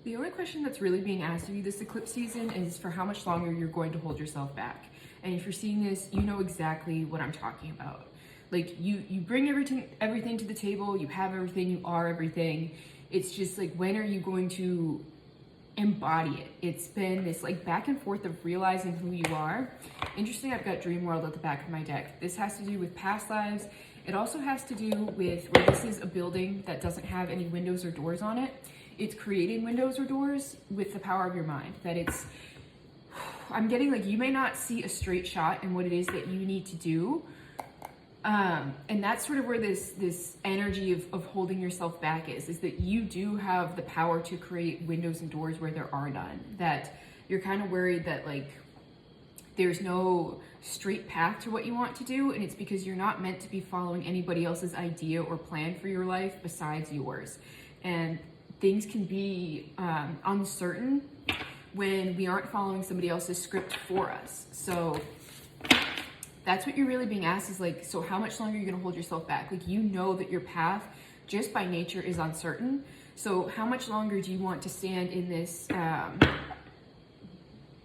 The only question that's really being asked of you this eclipse season is for how much longer you're going to hold yourself back. And if you're seeing this, you know exactly what I'm talking about. Like you bring everything to the table, you have everything, you are everything. It's just like, when are you going to embody it? It's been this like back and forth of realizing who you are. Interesting, I've got Dream World at the back of my deck. This has to do with past lives. It also has to do with where this is a building that doesn't have any windows or doors on it. It's creating windows or doors with the power of your mind. That it's, I'm getting like, you may not see a straight shot in what it is that you need to do. And that's sort of where this energy of holding yourself back is that you do have the power to create windows and doors where there are none. That you're kind of worried that like there's no straight path to what you want to do, and it's because you're not meant to be following anybody else's idea or plan for your life besides yours. And things can be uncertain when we aren't following somebody else's script for us. So that's what you're really being asked is like, so how much longer are you going to hold yourself back? Like, you know that your path just by nature is uncertain. So how much longer do you want to stand in this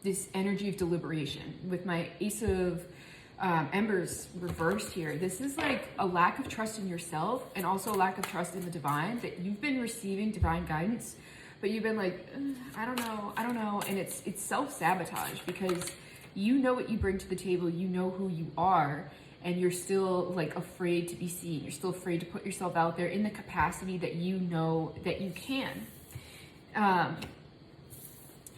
this energy of deliberation? With my Ace of Embers reversed here, this is like a lack of trust in yourself and also a lack of trust in the divine, that you've been receiving divine guidance, but you've been like, I don't know. And it's self-sabotage, because you know what you bring to the table, you know who you are, and you're still like afraid to be seen. You're still afraid to put yourself out there in the capacity that you know that you can.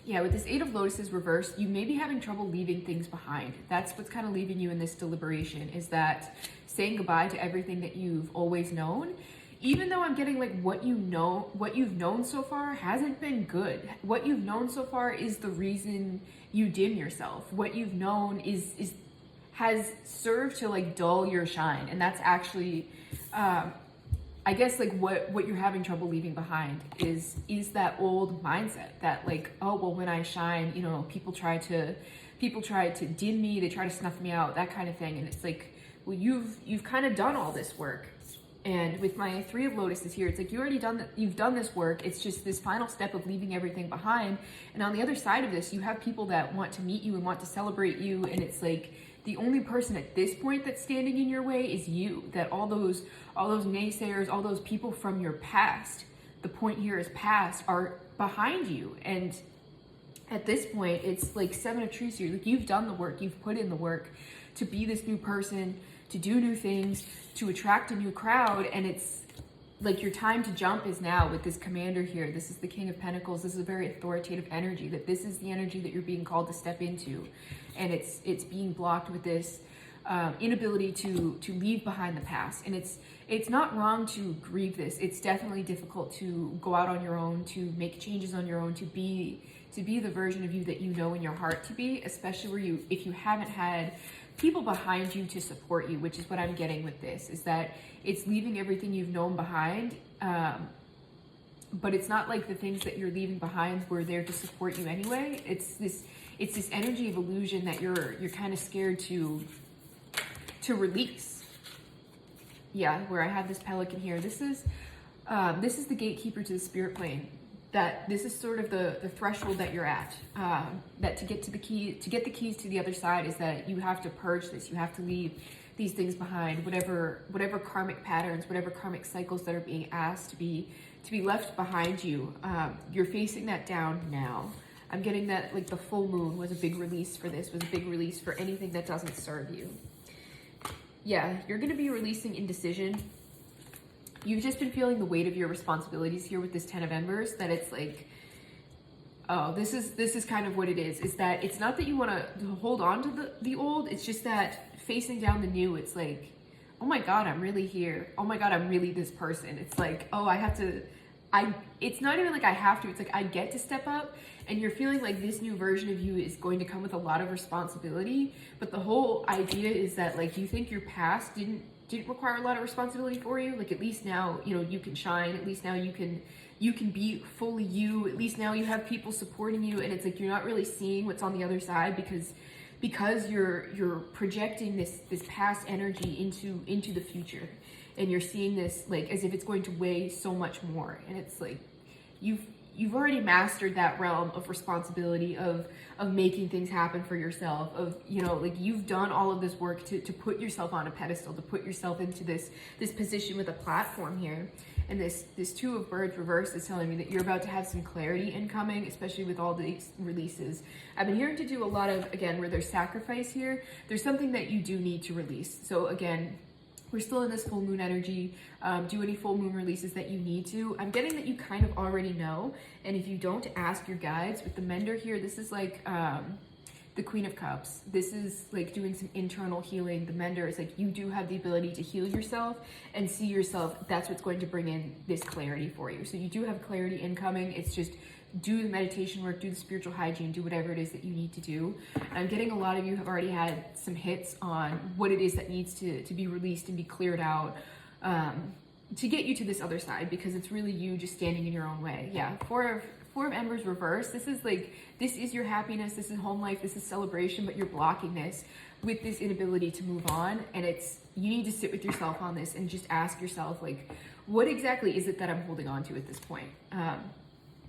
Yeah, with this Eight of Lotuses reversed, you may be having trouble leaving things behind. That's what's kind of leaving you in this deliberation, is that saying goodbye to everything that you've always known. Even though I'm getting like what you've known so far hasn't been good. What you've known so far is the reason you dim yourself. What you've known has served to like dull your shine. And that's actually, I guess like what you're having trouble leaving behind is that old mindset that like, oh, well, when I shine, you know, people try to dim me, they try to snuff me out, that kind of thing. And it's like, well, you've kind of done all this work. And with my Three of Lotuses here, it's like you've done this work. It's just this final step of leaving everything behind. And on the other side of this, you have people that want to meet you and want to celebrate you. And it's like the only person at this point that's standing in your way is you. That all those naysayers, all those people from your past, the point here is past, are behind you. And at this point, it's like Seven of Trees here. Like, you've done the work, you've put in the work to be this new person, to do new things, to attract a new crowd. And it's like your time to jump is now with this commander here. This is the King of Pentacles. This is a very authoritative energy, that this is the energy that you're being called to step into. And it's being blocked with this inability to leave behind the past. And it's not wrong to grieve this. It's definitely difficult to go out on your own, to make changes on your own, to be the version of you that you know in your heart to be, especially if you haven't had people behind you to support you, which is what I'm getting with this, is that it's leaving everything you've known behind. But it's not like the things that you're leaving behind were there to support you anyway. It's this energy of illusion that you're kind of scared to release. Yeah, where I have this pelican here. This is the gatekeeper to the spirit plane. That this is sort of the threshold that you're at. That to get the keys to the other side is that you have to purge this. You have to leave these things behind. Whatever karmic patterns, whatever karmic cycles that are being asked to be left behind you. You're facing that down now. I'm getting that like the full moon was a big release for this. Was a big release for anything that doesn't serve you. Yeah, you're going to be releasing indecision. You've just been feeling the weight of your responsibilities here with this Ten of Embers, that it's like, oh, this is kind of what it is that it's not that you want to hold on to the old, it's just that facing down the new, it's like, oh my God, I'm really here. Oh my God, I'm really this person. It's like, oh, it's not even like I have to, it's like I get to step up. And you're feeling like this new version of you is going to come with a lot of responsibility. But the whole idea is that like you think your past didn't require a lot of responsibility for you. Like, at least now, you know, you can shine. At least now you can be fully you. At least now you have people supporting you. And it's like you're not really seeing what's on the other side because you're projecting this past energy into the future. And you're seeing this like as if it's going to weigh so much more. And it's like you've already mastered that realm of responsibility of making things happen for yourself, of, you know, like you've done all of this work to put yourself on a pedestal, to put yourself into this position with a platform here. And this Two of Birds reverse is telling me that you're about to have some clarity incoming, especially with all these releases. I've been hearing to do a lot of, again, where there's sacrifice here, there's something that you do need to release. So again, we're still in this full moon energy. Do any full moon releases that you need to. I'm getting that you kind of already know. And if you don't, ask your guides. With the Mender here, this is like the Queen of Cups. This is like doing some internal healing. The Mender is like, you do have the ability to heal yourself and see yourself. That's what's going to bring in this clarity for you. So you do have clarity incoming. It's just do the meditation work, do the spiritual hygiene, do whatever it is that you need to do. And I'm getting a lot of you have already had some hits on what it is that needs to be released and be cleared out to get you to this other side, because it's really you just standing in your own way. Yeah, Four of Embers reverse. This is like, this is your happiness, this is home life, this is celebration, but you're blocking this with this inability to move on. And it's, you need to sit with yourself on this and just ask yourself, like, what exactly is it that I'm holding on to at this point?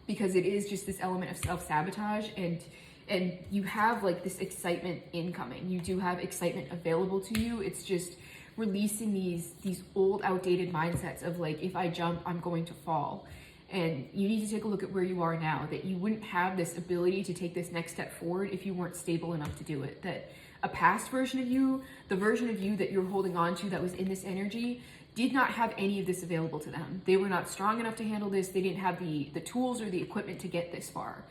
Because it is just this element of self-sabotage, and you have like this excitement incoming. You do have excitement available to you. It's just releasing these old outdated mindsets of like, if I jump, I'm going to fall. And you need to take a look at where you are now, that you wouldn't have this ability to take this next step forward if you weren't stable enough to do it. That a past version of you, the version of you that you're holding on to that was in this energy, did not have any of this available to them. They were not strong enough to handle this. They didn't have the tools or the equipment to get this far.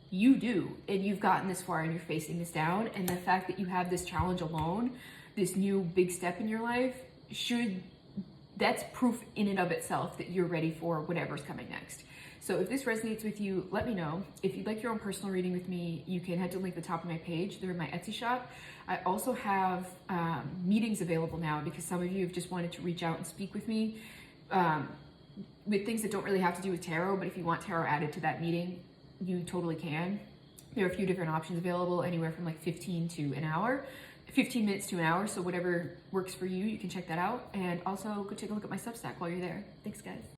You do, and you've gotten this far and you're facing this down. And the fact that you have this challenge alone, this new big step in your life, that's proof in and of itself that you're ready for whatever's coming next. So if this resonates with you, let me know. If you'd like your own personal reading with me, you can head to the link at the top of my page. They're in my Etsy shop. I also have meetings available now, because some of you have just wanted to reach out and speak with me with things that don't really have to do with tarot, but if you want tarot added to that meeting, you totally can. There are a few different options available, anywhere from like 15 to an hour. 15 minutes to an hour, so whatever works for you, you can check that out. And also go take a look at my Substack while you're there. Thanks, guys.